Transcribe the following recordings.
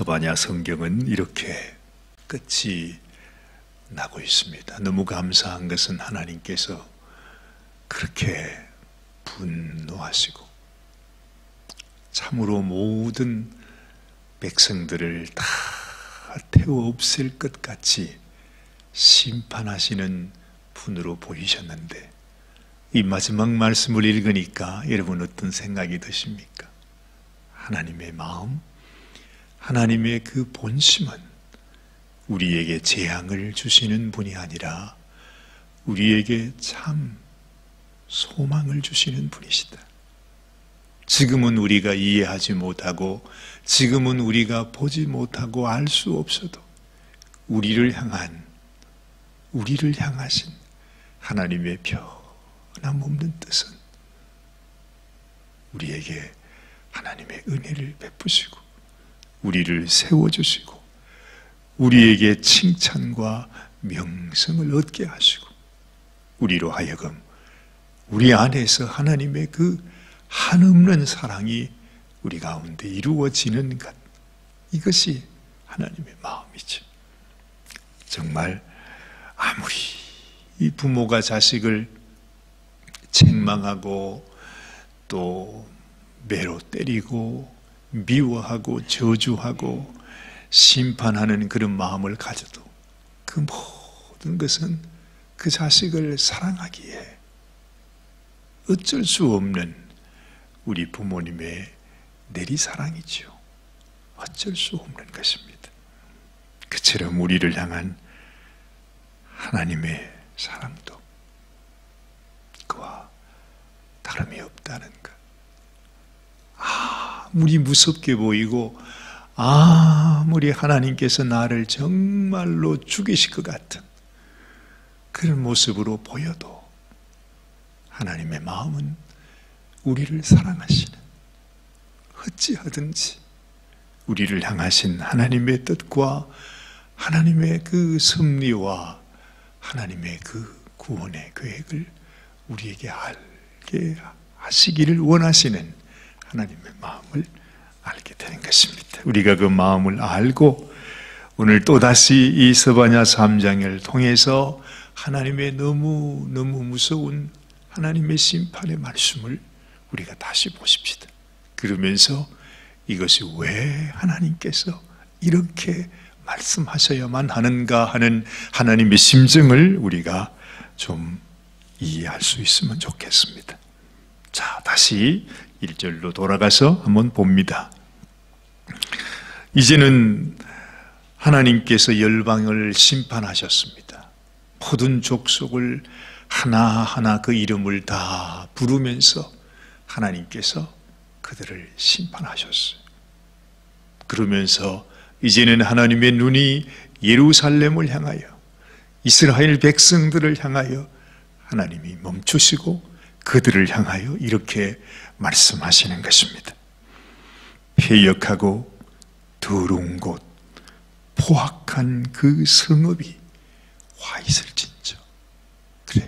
서바냐 성경은 이렇게 끝이 나고 있습니다. 너무 감사한 것은 하나님께서 그렇게 분노하시고 참으로 모든 백성들을 다 태워 없앨 것 같이 심판하시는 분으로 보이셨는데, 이 마지막 말씀을 읽으니까 여러분 어떤 생각이 드십니까? 하나님의 마음, 하나님의 그 본심은 우리에게 재앙을 주시는 분이 아니라 우리에게 참 소망을 주시는 분이시다. 지금은 우리가 이해하지 못하고 지금은 우리가 보지 못하고 알 수 없어도 우리를 향하신 하나님의 변함없는 뜻은 우리에게 하나님의 은혜를 베푸시고 우리를 세워주시고 우리에게 칭찬과 명성을 얻게 하시고 우리로 하여금 우리 안에서 하나님의 그 한없는 사랑이 우리 가운데 이루어지는 것, 이것이 하나님의 마음이죠. 정말 아무리 이 부모가 자식을 책망하고 또 매로 때리고 미워하고 저주하고 심판하는 그런 마음을 가져도 그 모든 것은 그 자식을 사랑하기에 어쩔 수 없는 우리 부모님의 내리사랑이죠. 어쩔 수 없는 것입니다. 그처럼 우리를 향한 하나님의 사랑도 그와 다름이 없다는 것. 아무리 무섭게 보이고 아무리 하나님께서 나를 정말로 죽이실 것 같은 그런 모습으로 보여도 하나님의 마음은 우리를 사랑하시는, 어찌하든지 우리를 향하신 하나님의 뜻과 하나님의 그 섭리와 하나님의 그 구원의 계획을 우리에게 알게 하시기를 원하시는 하나님의 마음을 알게 되는 것입니다. 우리가 그 마음을 알고 오늘 또다시 이 스바냐 3장을 통해서 하나님의 너무 무서운 하나님의 심판의 말씀을 우리가 다시 보십시다. 그러면서 이것이 왜 하나님께서 이렇게 말씀하셔야만 하는가 하는 하나님의 심정을 우리가 좀 이해할 수 있으면 좋겠습니다. 자, 다시 1절로 돌아가서 한번 봅니다. 이제는 하나님께서 열방을 심판하셨습니다. 모든 족속을 하나하나 그 이름을 다 부르면서 하나님께서 그들을 심판하셨어요. 그러면서 이제는 하나님의 눈이 예루살렘을 향하여 이스라엘 백성들을 향하여 하나님이 멈추시고 그들을 향하여 이렇게 말씀하시는 것입니다. 패역하고 더러운 곳 포악한 그 성읍이 와 있을진저. 그래요.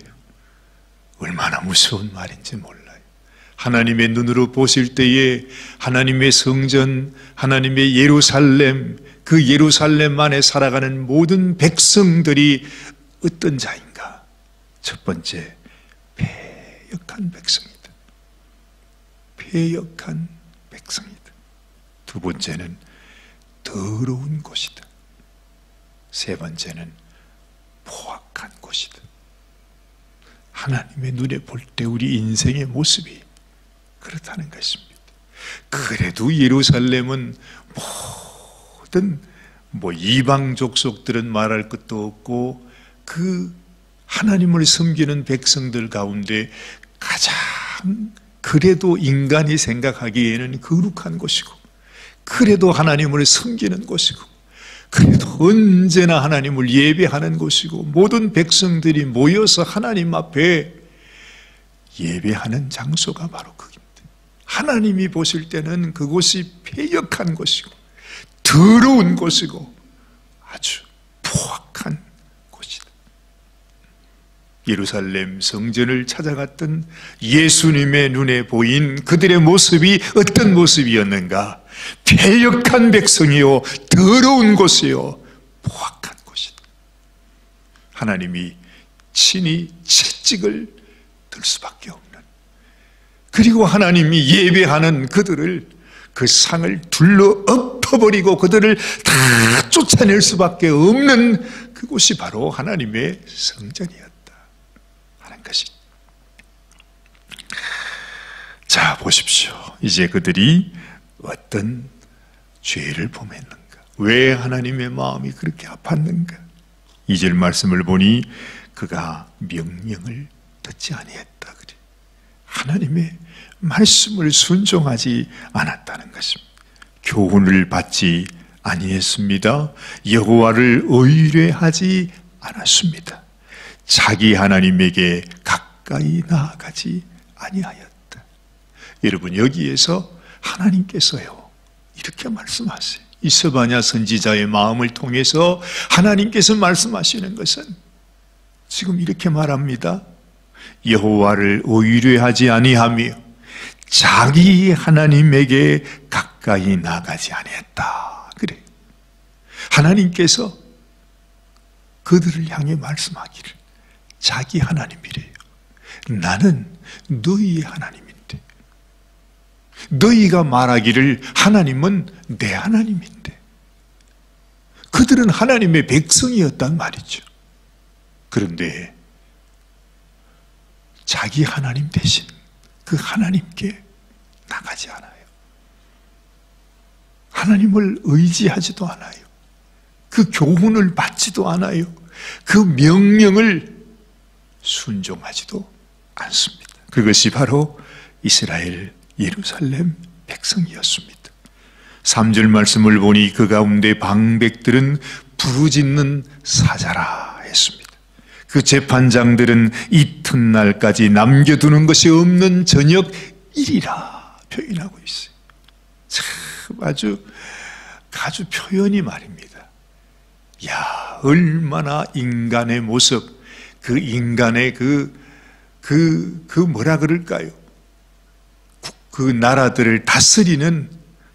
얼마나 무서운 말인지 몰라요. 하나님의 눈으로 보실 때에 하나님의 성전, 하나님의 예루살렘, 그 예루살렘 안에 살아가는 모든 백성들이 어떤 자인가? 첫 번째, 패역한 백성이다. 패역한 백성이다. 두 번째는 더러운 곳이다. 세 번째는 포악한 곳이다. 하나님의 눈에 볼 때 우리 인생의 모습이 그렇다는 것입니다. 그래도 예루살렘은 모든 이방 족속들은 말할 것도 없고 그 하나님을 섬기는 백성들 가운데 가장 그래도 인간이 생각하기에는 거룩한 곳이고 그래도 하나님을 섬기는 곳이고 그래도 언제나 하나님을 예배하는 곳이고 모든 백성들이 모여서 하나님 앞에 예배하는 장소가 바로 거기입니다. 하나님이 보실 때는 그곳이 패역한 곳이고 더러운 곳이고 아주 포악한 곳이다. 예루살렘 성전을 찾아갔던 예수님의 눈에 보인 그들의 모습이 어떤 모습이었는가? 패역한 백성이요 더러운 곳이요 포악한 곳이다. 하나님이 친히 채찍을 들 수밖에 없는, 그리고 하나님이 예배하는 그들을, 그 상을 둘러 엎어버리고 그들을 다 쫓아낼 수밖에 없는 그곳이 바로 하나님의 성전이었다 하는 것이. 자, 보십시오. 이제 그들이 어떤 죄를 범했는가? 왜 하나님의 마음이 그렇게 아팠는가? 2절 말씀을 보니 그가 명령을 듣지 아니했다 그래. 하나님의 말씀을 순종하지 않았다는 것입니다. 교훈을 받지 아니했습니다. 여호와를 의뢰하지 않았습니다. 자기 하나님에게 가까이 나아가지 아니하였다. 여러분, 여기에서 하나님께서요 이렇게 말씀하세요. 이 스바냐 선지자의 마음을 통해서 하나님께서 말씀하시는 것은 지금 이렇게 말합니다. 여호와를 의뢰하지 아니하며 자기 하나님에게 가까이 나가지 아니했다 그래. 하나님께서 그들을 향해 말씀하기를 자기 하나님이래요. 나는 너희의 하나님인데, 너희가 말하기를 하나님은 내 하나님인데, 그들은 하나님의 백성이었단 말이죠. 그런데 자기 하나님 대신 그 하나님께 나가지 않아요. 하나님을 의지하지도 않아요. 그 교훈을 받지도 않아요. 그 명령을 순종하지도 않습니다. 그것이 바로 이스라엘 예루살렘 백성이었습니다. 3절 말씀을 보니 그 가운데 방백들은 부르짖는 사자라 했습니다. 그 재판장들은 이튿날까지 남겨두는 것이 없는 저녁 일이라 표현하고 있어요. 참 아주 표현이 말입니다. 야, 얼마나 인간의 모습, 그 인간의 뭐라 그럴까요? 그 나라들을 다스리는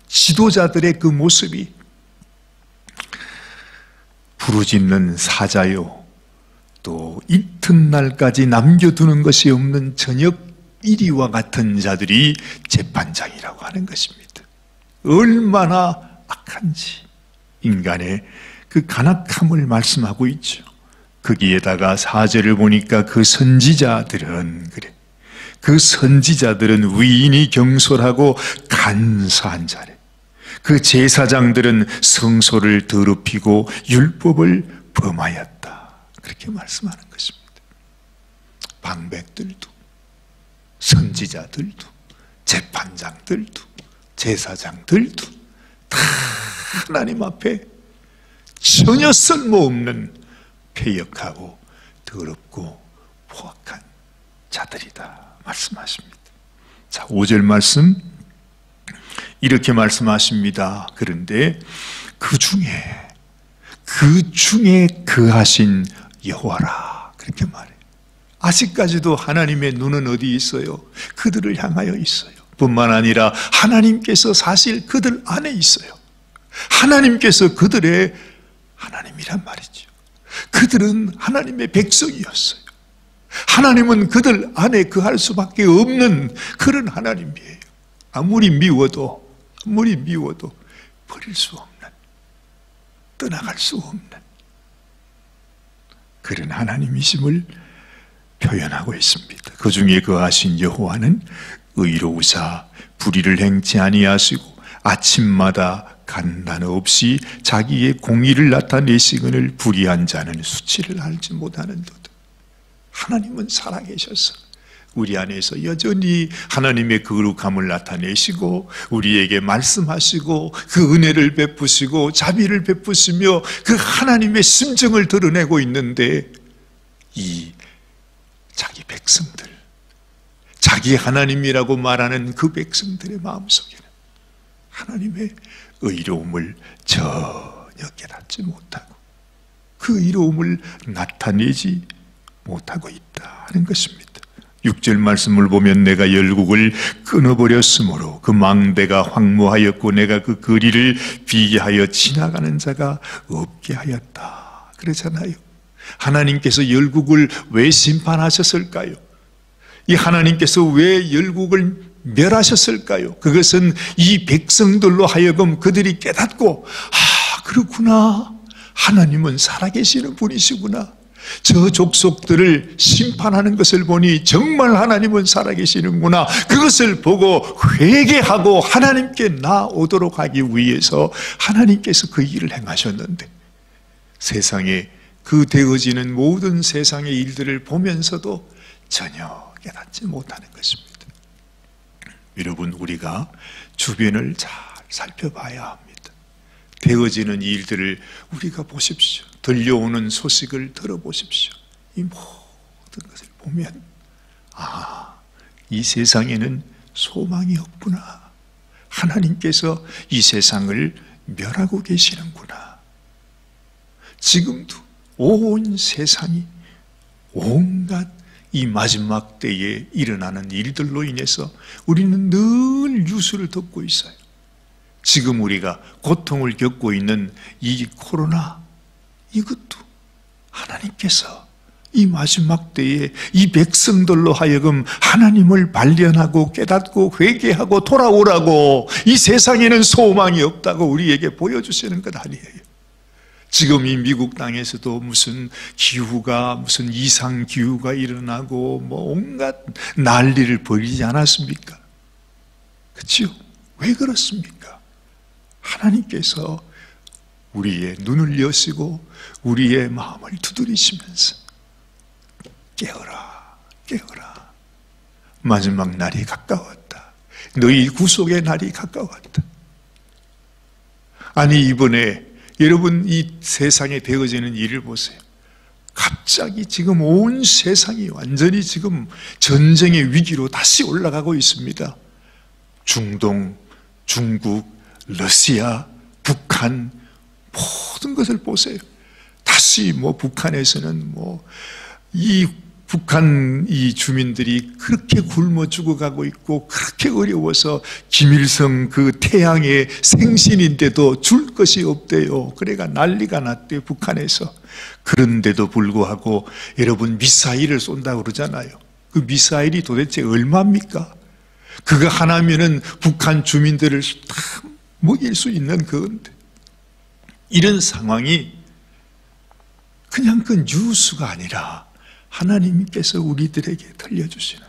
지도자들의 그 모습이 부르짖는 사자요, 또 이튿날까지 남겨두는 것이 없는 저녁 이리와 같은 자들이 재판장이라고 하는 것입니다. 얼마나 악한지 인간의 그 간악함을 말씀하고 있죠. 거기에다가 4절을 보니까 그 선지자들은 그래. 그 선지자들은 위인이 경솔하고 간사한 자래. 그 제사장들은 성소를 더럽히고 율법을 범하였다. 그렇게 말씀하는 것입니다. 방백들도, 선지자들도, 재판장들도, 제사장들도 다 하나님 앞에 전혀 쓸모없는 패역하고 더럽고 포악한 자들이다 말씀하십니다. 자, 5절 말씀 이렇게 말씀하십니다. 그런데 그 중에 거하신 여호와라 그렇게 말해요. 아직까지도 하나님의 눈은 어디 있어요? 그들을 향하여 있어요. 뿐만 아니라 하나님께서 사실 그들 안에 있어요. 하나님께서 그들의 하나님이란 말이죠. 그들은 하나님의 백성이었어요. 하나님은 그들 안에 거할 수밖에 없는 그런 하나님이에요. 아무리 미워도 버릴 수 없는, 떠나갈 수 없는 그런 하나님이심을 표현하고 있습니다. 그 중에 거하신 여호와는 의로우사 불의를 행치 아니하시고 아침마다 간단 없이 자기의 공의를 나타내시거늘 불의한 자는 수치를 알지 못하는도다. 하나님은 살아계셔서 우리 안에서 여전히 하나님의 거룩함을 나타내시고 우리에게 말씀하시고 그 은혜를 베푸시고 자비를 베푸시며 그 하나님의 심정을 드러내고 있는데, 이 자기 백성들, 자기 하나님이라고 말하는 그 백성들의 마음속에는 하나님의 의로움을 전혀 깨닫지 못하고 그 의로움을 나타내지 못하고 있다 하는 것입니다. 6절 말씀을 보면 내가 열국을 끊어버렸으므로 그 망대가 황무하였고 내가 그 거리를 비게 하여 지나가는 자가 없게 하였다. 그러잖아요. 하나님께서 열국을 왜 심판하셨을까요? 이 하나님께서 왜 열국을 멸하셨을까요? 그것은 이 백성들로 하여금 그들이 깨닫고 그렇구나, 하나님은 살아계시는 분이시구나, 저 족속들을 심판하는 것을 보니 정말 하나님은 살아계시는구나, 그것을 보고 회개하고 하나님께 나오도록 하기 위해서 하나님께서 그 일을 행하셨는데, 세상에 그 되어지는 모든 세상의 일들을 보면서도 전혀 깨닫지 못하는 것입니다. 여러분, 우리가 주변을 잘 살펴봐야 합니다. 되어지는 일들을 우리가 보십시오. 들려오는 소식을 들어보십시오. 이 모든 것을 보면 이 세상에는 소망이 없구나, 하나님께서 이 세상을 멸하고 계시는구나. 지금도 온 세상이 온갖 이 마지막 때에 일어나는 일들로 인해서 우리는 늘 뉴스를 듣고 있어요. 지금 우리가 고통을 겪고 있는 이 코로나, 이것도 하나님께서 이 마지막 때에 이 백성들로 하여금 하나님을 발견하고 깨닫고 회개하고 돌아오라고, 이 세상에는 소망이 없다고 우리에게 보여주시는 것 아니에요. 지금 이 미국 땅에서도 무슨 이상 기후가 일어나고 온갖 난리를 벌이지 않았습니까? 그렇죠? 왜 그렇습니까? 하나님께서 우리의 눈을 여시고 우리의 마음을 두드리시면서 깨어라, 깨어라, 마지막 날이 가까웠다, 너희 구속의 날이 가까웠다. 아니, 이번에 여러분, 이 세상에 되어지는 일을 보세요. 갑자기 지금 온 세상이 완전히 지금 전쟁의 위기로 다시 올라가고 있습니다. 중동, 중국, 러시아, 북한, 모든 것을 보세요. 다시 북한에서는 이 북한 이 주민들이 그렇게 굶어 죽어가고 있고, 그렇게 어려워서 김일성 그 태양의 생신인데도 줄 것이 없대요. 그래가 난리가 났대요, 북한에서. 그런데도 불구하고 여러분, 미사일을 쏜다고 그러잖아요. 그 미사일이 도대체 얼마입니까? 그거 하나면은 북한 주민들을 다 먹일 수 있는 건데, 이런 상황이 그냥 그 뉴스가 아니라 하나님께서 우리들에게 들려주시는,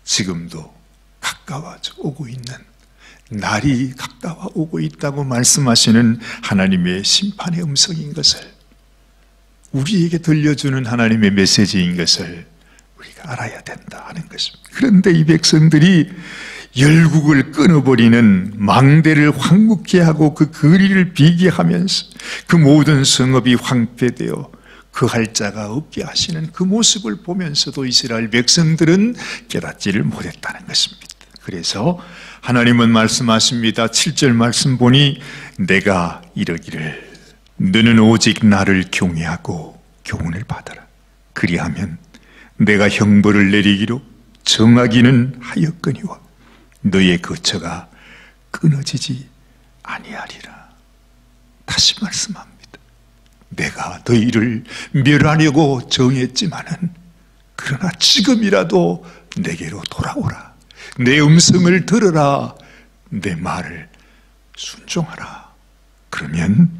지금도 가까워져 오고 있는 날이 가까워 오고 있다고 말씀하시는 하나님의 심판의 음성인 것을, 우리에게 들려주는 하나님의 메시지인 것을 우리가 알아야 된다 하는 것입니다. 그런데 이 백성들이 열국을 끊어버리는 망대를 황무케 하고 그 거리를 비게 하면서 그 모든 성읍이 황폐되어 그할 자가 없게 하시는 그 모습을 보면서도 이스라엘 백성들은 깨닫지를 못했다는 것입니다. 그래서 하나님은 말씀하십니다. 7절 말씀 보니 내가 이러기를 너는 오직 나를 경외하고 교훈을 받아라. 그리하면 내가 형벌을 내리기로 정하기는 하였거니와 너의 거처가 끊어지지 아니하리라. 다시 말씀합니다. 내가 너희를 멸하려고 정했지만은 그러나 지금이라도 내게로 돌아오라. 내 음성을 들으라. 내 말을 순종하라. 그러면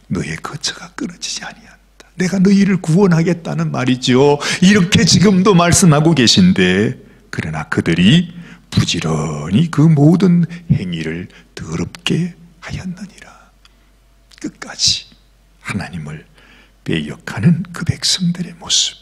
너의 거처가 끊어지지 아니한다. 내가 너희를 구원하겠다는 말이죠. 이렇게 지금도 말씀하고 계신데, 그러나 그들이 부지런히 그 모든 행위를 더럽게 하였느니라. 끝까지 하나님을 배역하는 그 백성들의 모습.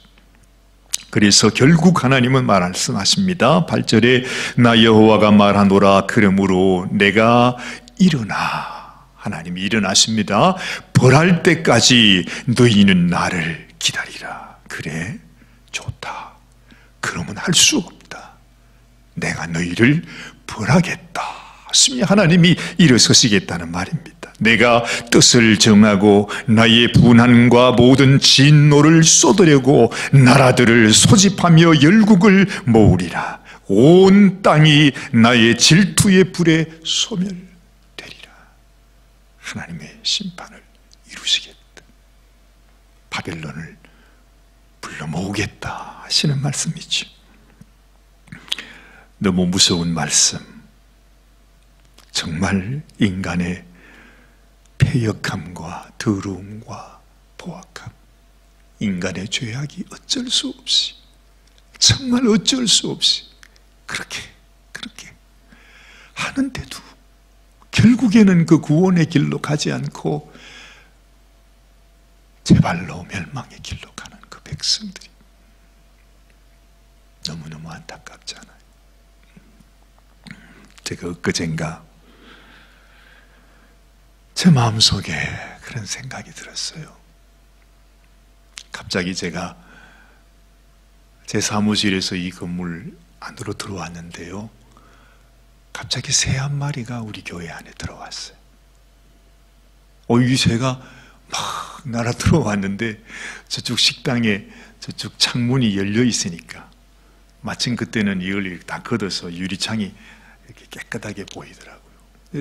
그래서 결국 하나님은 말씀하십니다. 8절에 나 여호와가 말하노라. 그러므로 내가 일어나. 하나님이 일어나십니다. 벌할 때까지 너희는 나를 기다리라. 그래, 좋다. 그러면 할 수 없다. 내가 너희를 벌하겠다. 하나님이 일어서시겠다는 말입니다. 내가 뜻을 정하고 나의 분한과 모든 진노를 쏟으려고 나라들을 소집하며 열국을 모으리라. 온 땅이 나의 질투의 불에 소멸되리라. 하나님의 심판을 이루시겠다. 바벨론을 불러 모으겠다 하시는 말씀이죠. 너무 무서운 말씀. 정말 인간의 패역함과 더러움과 포악함, 인간의 죄악이 어쩔 수 없이, 정말 어쩔 수 없이 그렇게 하는데도 결국에는 그 구원의 길로 가지 않고 제발로 멸망의 길로 가는 그 백성들이 너무너무 안타깝잖아요. 제가 엊그젠가 제 마음속에 그런 생각이 들었어요. 갑자기 제가 제 사무실에서 이 건물 안으로 들어왔는데요, 갑자기 새 한 마리가 우리 교회 안에 들어왔어요. 이 새가 막 날아 들어왔는데 저쪽 식당에 저쪽 창문이 열려 있으니까 마침 그때는 이걸 다 걷어서 유리창이 이렇게 깨끗하게 보이더라고요.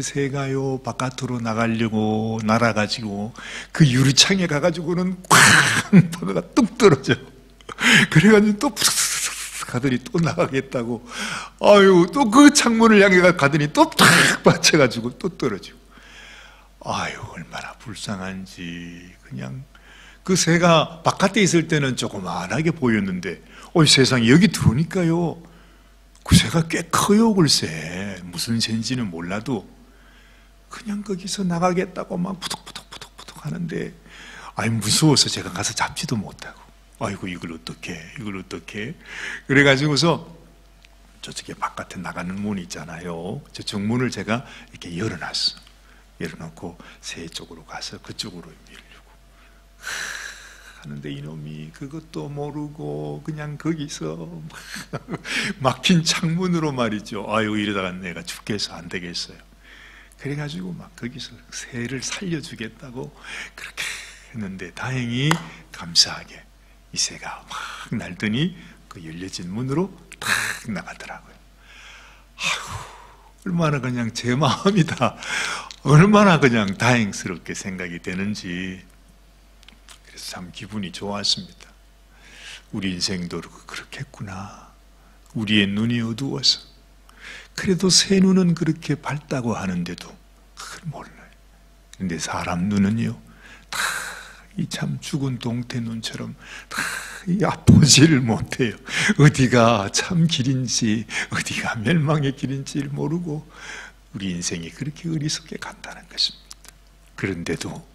새가요 바깥으로 나가려고 날아가지고 그 유리창에 가가지고는 쾅 바다가 뚝 떨어져. 그래가지고 또 가더니 또 나가겠다고, 또 그 창문을 향해 가더니 또 탁 받쳐가지고 또 떨어지고. 얼마나 불쌍한지. 그냥 그 새가 바깥에 있을 때는 조그만하게 보였는데 세상에 여기 들어오니까요, 그 새가 꽤 커요. 글쎄 무슨 새인지는 몰라도 그냥 거기서 나가겠다고 막 푸덕푸덕 하는데, 무서워서 제가 가서 잡지도 못하고, 이걸 어떻게 그래가지고서 저쪽에 바깥에 나가는 문이 있잖아요. 저쪽 문을 제가 이렇게 열어놓고 새 쪽으로 가서 그쪽으로 밀려고 하는데, 이놈이 그것도 모르고 그냥 거기서 막힌 창문으로 말이죠. 이러다가 내가 죽겠어, 안 되겠어요. 그래가지고 막 거기서 새를 살려주겠다고 그렇게 했는데, 다행히 감사하게 이 새가 막 날더니 그 열려진 문으로 탁 나가더라고요. 얼마나 그냥 제 마음이 다 얼마나 그냥 다행스럽게 생각이 되는지, 그래서 참 기분이 좋았습니다. 우리 인생도 그렇겠구나. 우리의 눈이 어두워서, 그래도 새 눈은 그렇게 밝다고 하는데도 그걸 몰라요. 근데 사람 눈은요, 다 이 참 죽은 동태 눈처럼 다 보지를 못해요. 어디가 참 길인지, 어디가 멸망의 길인지를 모르고 우리 인생이 그렇게 어리석게 간다는 것입니다. 그런데도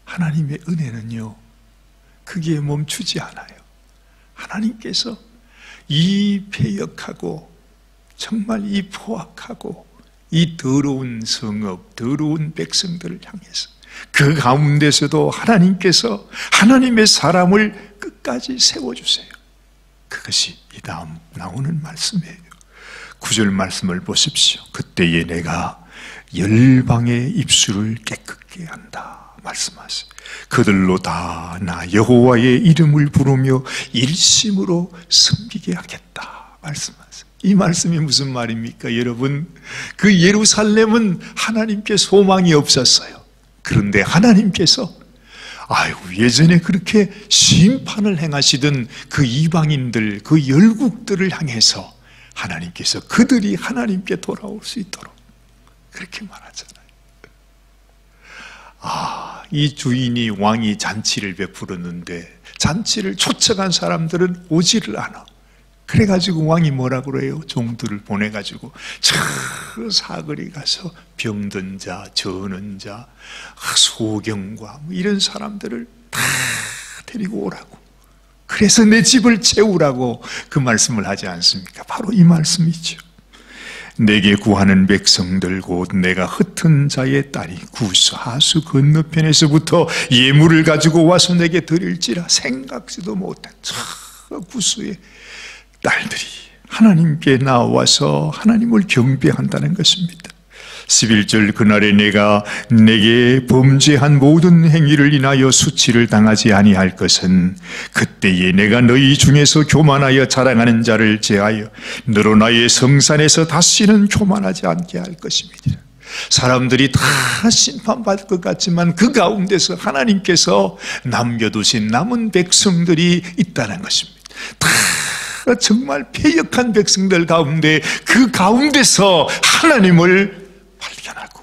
하나님의 은혜는요, 거기에 멈추지 않아요. 하나님께서 이 패역하고 정말 이 포악하고 이 더러운 성읍, 더러운 백성들을 향해서 그 가운데서도 하나님께서 하나님의 사람을 끝까지 세워주세요. 그것이 이 다음 나오는 말씀이에요. 9절 말씀을 보십시오. 그때에 내가 열방의 입술을 깨끗게 한다 말씀하세요. 그들로 다 나 여호와의 이름을 부르며 일심으로 섬기게 하겠다 말씀하세요. 이 말씀이 무슨 말입니까? 여러분, 그 예루살렘은 하나님께 소망이 없었어요. 그런데 하나님께서 예전에 그렇게 심판을 행하시던 그 이방인들, 그 열국들을 향해서 하나님께서 그들이 하나님께 돌아올 수 있도록 그렇게 말하잖아요. 이 주인이, 왕이 잔치를 베풀었는데 잔치를 초청한 사람들은 오지를 않아. 그래가지고 왕이 뭐라고 그래요? 종들을 보내가지고 저 사거리 가서 병든 자, 저는 자, 소경과 이런 사람들을 다 데리고 오라고, 그래서 내 집을 채우라고 그 말씀을 하지 않습니까? 바로 이 말씀이죠. 내게 구하는 백성들 곧 내가 흩은 자의 딸이 구수 하수 건너편에서부터 예물을 가지고 와서 내게 드릴지라 생각지도 못한 저 구수의 딸들이 하나님께 나와서 하나님을 경배한다는 것입니다. 11절 그날에 내가 내게 범죄한 모든 행위를 인하여 수치를 당하지 아니할 것은 그때에 내가 너희 중에서 교만하여 자랑하는 자를 제하여 너로 나의 성산에서 다시는 교만하지 않게 할 것입니다. 사람들이 다 심판받을 것 같지만 그 가운데서 하나님께서 남겨두신 남은 백성들이 있다는 것입니다. 다 정말 패역한 백성들 가운데 그 가운데서 하나님을 발견하고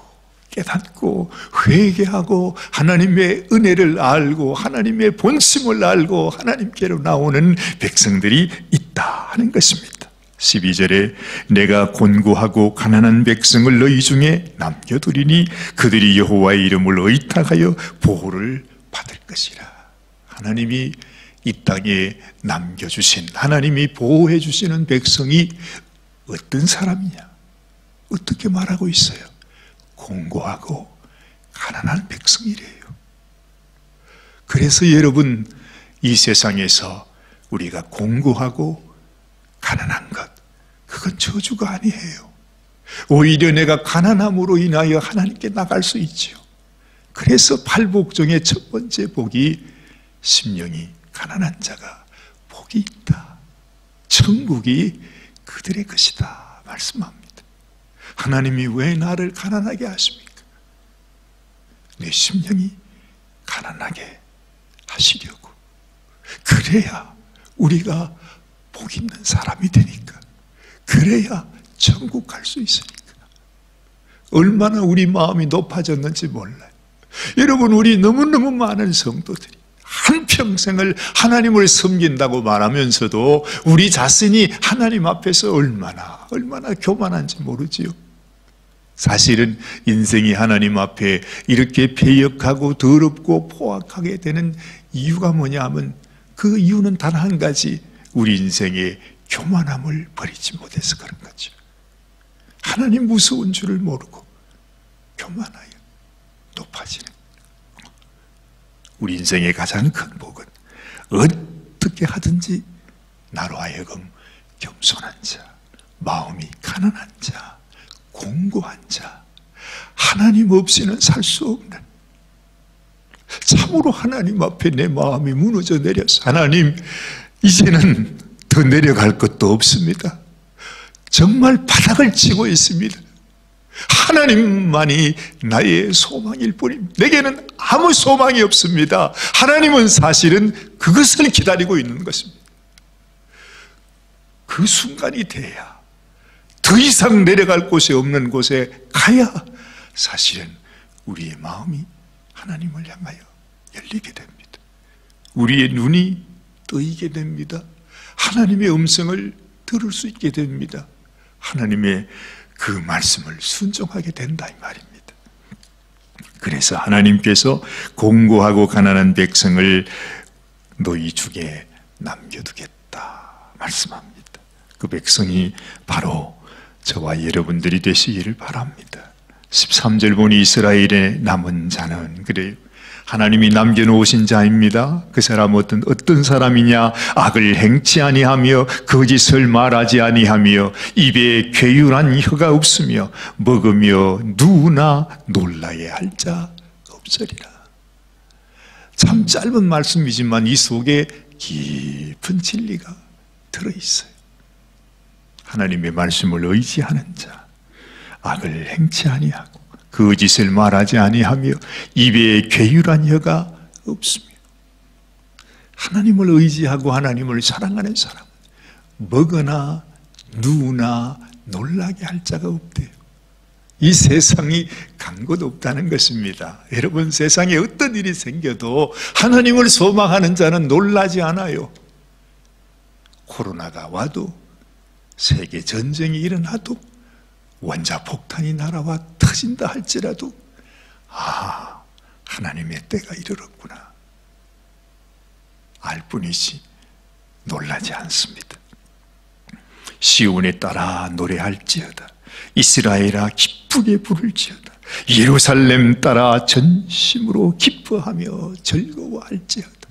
깨닫고 회개하고 하나님의 은혜를 알고 하나님의 본심을 알고 하나님께로 나오는 백성들이 있다 하는 것입니다. 12절에 내가 곤고하고 가난한 백성을 너희 중에 남겨두리니 그들이 여호와의 이름을 의탁하여 보호를 받을 것이라. 하나님이 이 땅에 남겨주신, 하나님이 보호해 주시는 백성이 어떤 사람이냐? 어떻게 말하고 있어요? 곤고하고 가난한 백성이래요. 그래서 여러분, 이 세상에서 우리가 곤고하고 가난한 것, 그건 저주가 아니에요. 오히려 내가 가난함으로 인하여 하나님께 나갈 수 있지요. 그래서 팔복종의 첫 번째 복이 심령이 가난한 자가 복이 있다. 천국이 그들의 것이다 말씀합니다. 하나님이 왜 나를 가난하게 하십니까? 내 심령이 가난하게 하시려고. 그래야 우리가 복 있는 사람이 되니까. 그래야 천국 갈 수 있으니까. 얼마나 우리 마음이 높아졌는지 몰라요. 여러분, 우리 너무너무 많은 성도들이 한평생을 하나님을 섬긴다고 말하면서도 우리 자신이 하나님 앞에서 얼마나 교만한지 모르지요. 사실은 인생이 하나님 앞에 이렇게 패역하고 더럽고 포악하게 되는 이유가 뭐냐 하면 그 이유는 단 한 가지, 우리 인생의 교만함을 버리지 못해서 그런 거죠. 하나님 무서운 줄을 모르고 교만하여 높아지는. 우리 인생의 가장 큰 복은 어떻게 하든지 나로 하여금 겸손한 자, 마음이 가난한 자, 공고한 자, 하나님 없이는 살 수 없는, 참으로 하나님 앞에 내 마음이 무너져 내려서 하나님, 이제는 더 내려갈 것도 없습니다. 정말 바닥을 치고 있습니다. 하나님만이 나의 소망일 뿐입니다. 내게는 아무 소망이 없습니다. 하나님은 사실은 그것을 기다리고 있는 것입니다. 그 순간이 돼야, 더 이상 내려갈 곳이 없는 곳에 가야 사실은 우리의 마음이 하나님을 향하여 열리게 됩니다. 우리의 눈이 뜨이게 됩니다. 하나님의 음성을 들을 수 있게 됩니다. 하나님의 그 말씀을 순종하게 된다 이 말입니다. 그래서 하나님께서 공고하고 가난한 백성을 너희 중에 남겨두겠다 말씀합니다. 그 백성이 바로 저와 여러분들이 되시기를 바랍니다. 13절 보니 이스라엘의 남은 자는 그래요. 하나님이 남겨놓으신 자입니다. 그 사람 어떤 사람이냐? 악을 행치 아니하며 거짓을 말하지 아니하며 입에 괴유한 혀가 없으며 먹으며 누구나 놀라야 할 자 없으리라. 참 짧은 말씀이지만 이 속에 깊은 진리가 들어있어요. 하나님의 말씀을 의지하는 자, 악을 행치 아니하고 거짓을 말하지 아니하며 입에 괴유한 혀가 없으며, 하나님을 의지하고 하나님을 사랑하는 사람은 먹으나 누우나 놀라게 할 자가 없대요. 이 세상이 간 것 없다는 것입니다. 여러분, 세상에 어떤 일이 생겨도 하나님을 소망하는 자는 놀라지 않아요. 코로나가 와도, 세계 전쟁이 일어나도, 원자폭탄이 날아와 터진다 할지라도 하나님의 때가 이르렀구나 알 뿐이지 놀라지 않습니다. 시온에 따라 노래할지어다. 이스라엘아 기쁘게 부를지어다. 예루살렘 따라 전심으로 기뻐하며 즐거워할지어다.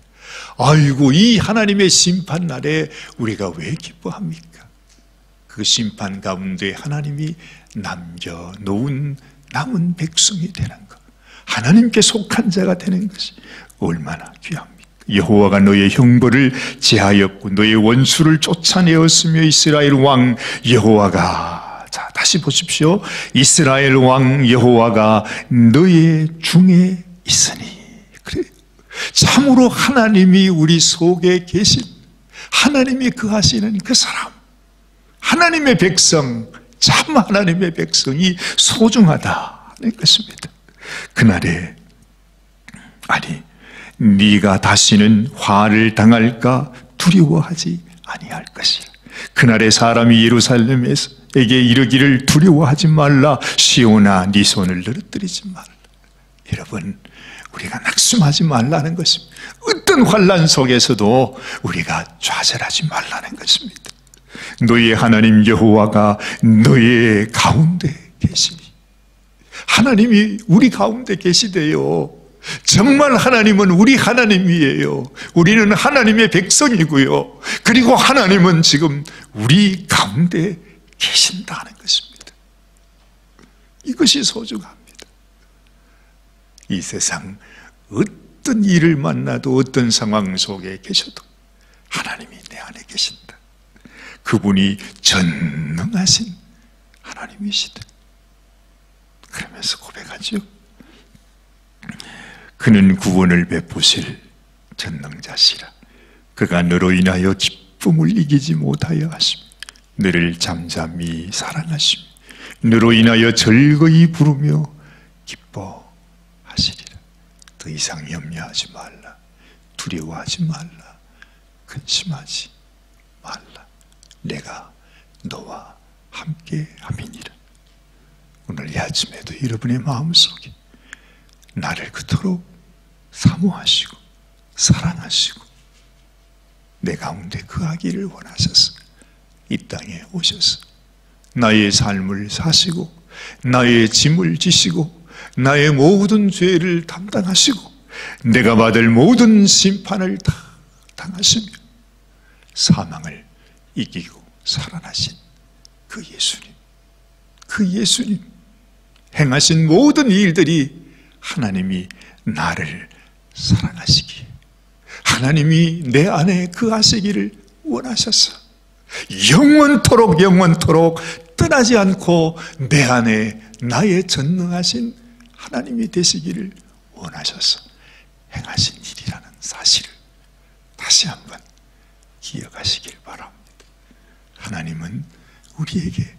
아이고, 이 하나님의 심판날에 우리가 왜 기뻐합니까? 그 심판 가운데 하나님이 남겨놓은 남은 백성이 되는 것, 하나님께 속한 자가 되는 것이 얼마나 귀합니까? 여호와가 너의 형벌을 제하였고 너의 원수를 쫓아내었으며 이스라엘 왕 여호와가, 자 다시 보십시오. 이스라엘 왕 여호와가 너의 중에 있으니. 그래, 참으로 하나님이 우리 속에 계신, 하나님이 거하시는 그 사람, 하나님의 백성, 참 하나님의 백성이 소중하다는 것입니다. 그날에, 아니 네가 다시는 화를 당할까 두려워하지 아니할 것이라. 그날에 사람이 예루살렘에게 이르기를 두려워하지 말라. 시온아 네 손을 늘어뜨리지 말라. 여러분, 우리가 낙심하지 말라는 것입니다. 어떤 환난 속에서도 우리가 좌절하지 말라는 것입니다. 너의 하나님 여호와가 너의 가운데 계시니. 하나님이 우리 가운데 계시대요. 정말 하나님은 우리 하나님이에요. 우리는 하나님의 백성이고요. 그리고 하나님은 지금 우리 가운데 계신다는 것입니다. 이것이 소중합니다. 이 세상 어떤 일을 만나도, 어떤 상황 속에 계셔도 하나님이 내 안에 계신다. 그분이 전능하신 하나님이시다. 그러면서 고백하죠. 그는 구원을 베푸실 전능자시라. 그가 너로 인하여 기쁨을 이기지 못하여 하시며 너를 잠잠히 사랑하시며 너로 인하여 즐거이 부르며 기뻐하시리라. 더 이상 염려하지 말라. 두려워하지 말라. 근심하지 말라. 내가 너와 함께 함이니라. 오늘 이 아침에도 여러분의 마음속에 나를 그토록 사모하시고 사랑하시고 내 가운데 거하기를 원하셔서 이 땅에 오셔서 나의 삶을 사시고 나의 짐을 지시고 나의 모든 죄를 담당하시고 내가 받을 모든 심판을 다 당하시며 사망을 이기고 살아나신 그 예수님, 그 예수님 행하신 모든 일들이 하나님이 나를 사랑하시기에, 하나님이 내 안에 거하시기를 원하셔서 영원토록 떠나지 않고 내 안에 나의 전능하신 하나님이 되시기를 원하셔서 행하신 일이라는 사실을 다시 한번 기억하시길 바랍니다. 하나님은 우리에게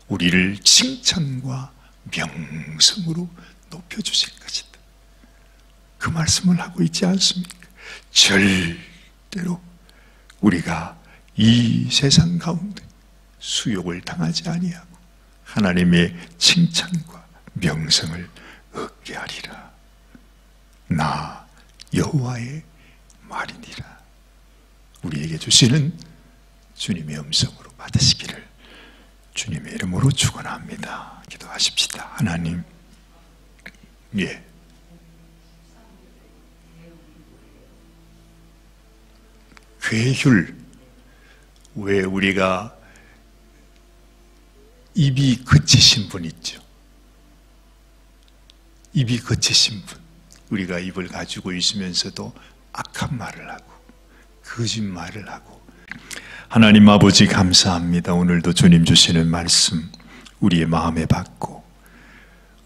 우리를 칭찬과 명성으로 높여주실 것이다. 그 말씀을 하고 있지 않습니까? 절대로 우리가 이 세상 가운데 수욕을 당하지 아니하고 하나님의 칭찬과 명성을 얻게 하리라. 나 여호와의 말이니라. 우리에게 주시는 주님의 음성으로 받으시기를 주님의 이름으로 축원합니다. 기도하십시다. 하나님, 예, 괴휼, 왜 우리가 입이 거치신 분 있죠? 입이 거치신 분, 우리가 입을 가지고 있으면서도 악한 말을 하고 거짓말을 하고. 하나님 아버지 감사합니다. 오늘도 주님 주시는 말씀 우리의 마음에 받고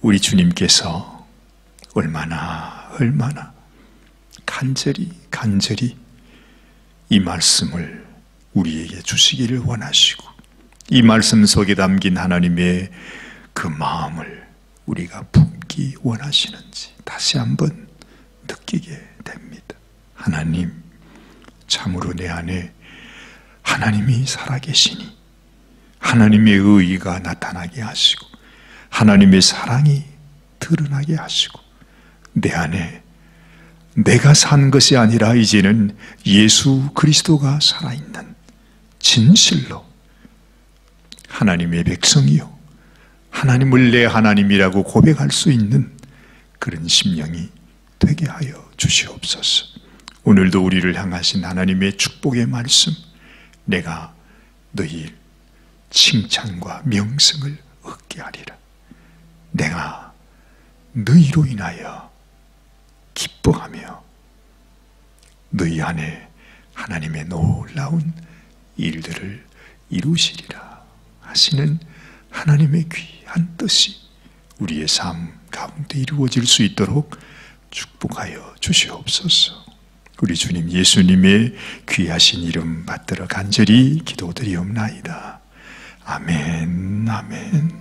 우리 주님께서 얼마나 간절히 이 말씀을 우리에게 주시기를 원하시고 이 말씀 속에 담긴 하나님의 그 마음을 우리가 품기 원하시는지 다시 한번 느끼게 됩니다. 하나님, 참으로 내 안에 하나님이 살아계시니 하나님의 의의가 나타나게 하시고 하나님의 사랑이 드러나게 하시고 내 안에 내가 산 것이 아니라 이제는 예수 그리스도가 살아있는 진실로 하나님의 백성이요 하나님을 내 하나님이라고 고백할 수 있는 그런 심령이 되게 하여 주시옵소서. 오늘도 우리를 향하신 하나님의 축복의 말씀, 내가 너희 칭찬과 명성을 얻게 하리라. 내가 너희로 인하여 기뻐하며 너희 안에 하나님의 놀라운 일들을 이루시리라 하시는 하나님의 귀한 뜻이 우리의 삶 가운데 이루어질 수 있도록 축복하여 주시옵소서. 우리 주님 예수님의 귀하신 이름 받들어 간절히 기도드리옵나이다. 아멘, 아멘.